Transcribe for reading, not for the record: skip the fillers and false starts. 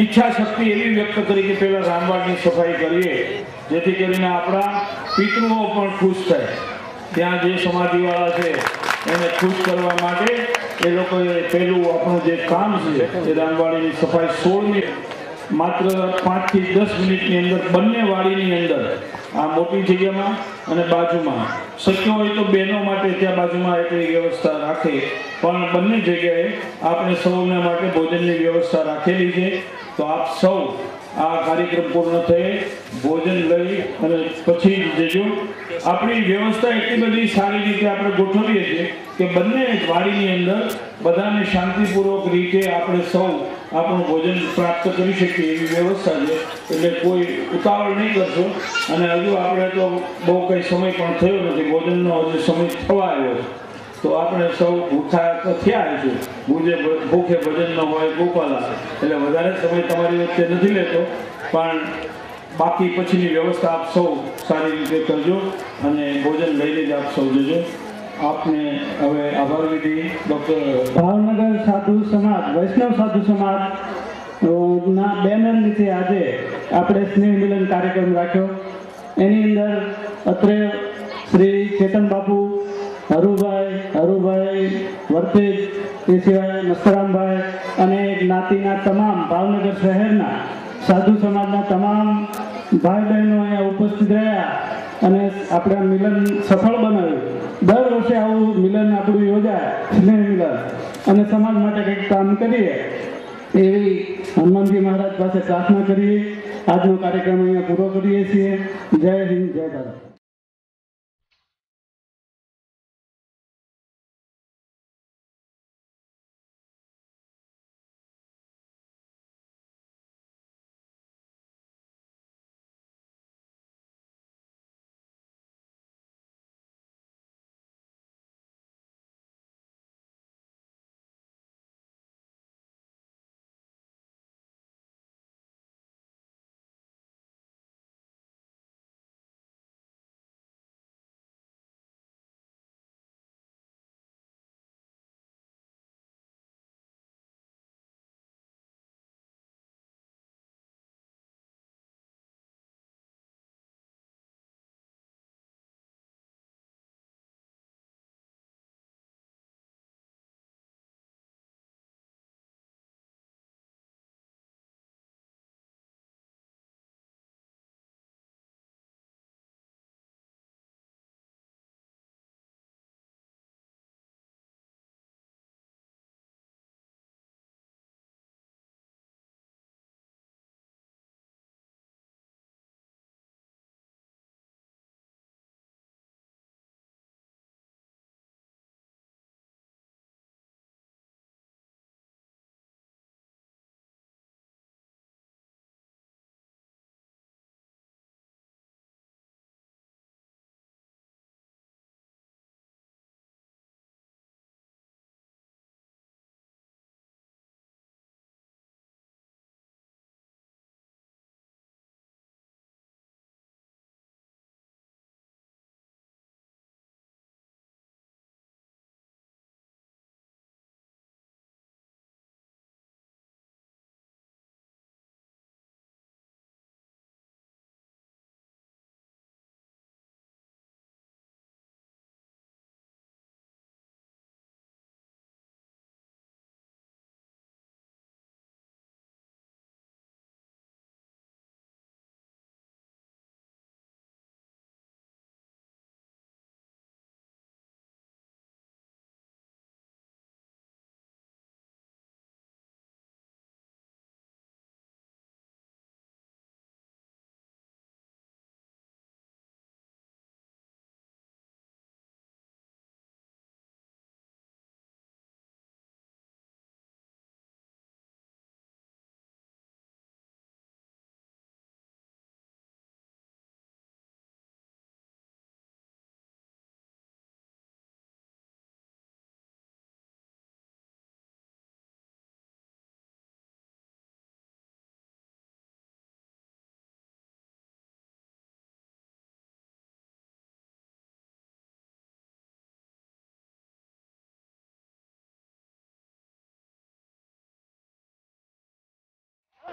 ઈચ્છા શક્તિ એવી વ્યક્ત કરી કે પહેલાં રામવાડની સફાઈ કરીએ, જેથી કરીને આપણા પિતૃઓ પણ ખુશ થાય. ત્યાં જે સમાધિવાળા છે એને ખુશ કરવા માટે એ લોકોએ પહેલું આપણું જે કામ છે એ રામવાડીની સફાઈ 16ની માત્ર 5 થી 10 મિનિટની અંદર બંને વાડીની અંદર આ મોટી જગ્યામાં અને બાજુમાં શક્ય હોય તો બહેનો માટે ત્યાં બાજુમાં એટલી વ્યવસ્થા રાખે, પણ બંને જગ્યાએ આપણે સૌના માટે ભોજનની વ્યવસ્થા રાખેલી છે. તો આપ સૌ આ કાર્યક્રમ પૂર્ણ થયે ભોજન લઈ અને પછી જજો. આપણી વ્યવસ્થા એટલી બધી સારી રીતે આપણે ગોઠવીએ છીએ કે બંને વાડીની અંદર બધાને શાંતિપૂર્વક રીતે આપણે સૌ આપણું ભોજન પ્રાપ્ત કરી શકીએ એવી વ્યવસ્થા છે. એટલે કોઈ ઉતાવળ નહીં કરશો. અને હજુ આપણે તો બહુ કંઈ સમય પણ થયો નથી, ભોજનનો હજુ સમય થવા આવ્યો છે. તો આપણે સૌ ભૂખા તો થયા છે. ભૂખે ભજન ન હોય ગોપાલા, એટલે વધારે સમય તમારી વચ્ચે નથી લેતો, પણ બાકી પછીની વ્યવસ્થા આપ સૌ સારી રીતે કરજો અને ભોજન લઈને જ આપ સૌ જજો. આપને હવે આભાર વિધિ ડૉક્ટર ભાવનગર સાધુ સમાજ, વૈષ્ણવ સાધુ સમાજ ના બેનર નીચે આજે આપણે સ્નેહ મિલન કાર્યક્રમ રાખ્યો. એની અંદર અત્રે શ્રી ચેતન બાપુ, હરુભાઈ વર્તેજ, એ સિવાય મસ્તરામભાઈ અને જ્ઞાતિના તમામ ભાવનગર શહેરના સાધુ સમાજના તમામ ભાઈ બહેનો અહીંયા ઉપસ્થિત રહ્યા અને આપણે મિલન સફળ બનાવ્યું. દર વર્ષે આવું મિલન આપણું યોજાય, સ્નેહ મિલન, અને સમાજ માટે કંઈક કામ કરીએ એવી હનુમાનજી મહારાજ પાસે પ્રાર્થના કરીએ. આજનો કાર્યક્રમ અહીંયા પૂરો કરીએ છીએ. જય હિન્દ, જય ભારત.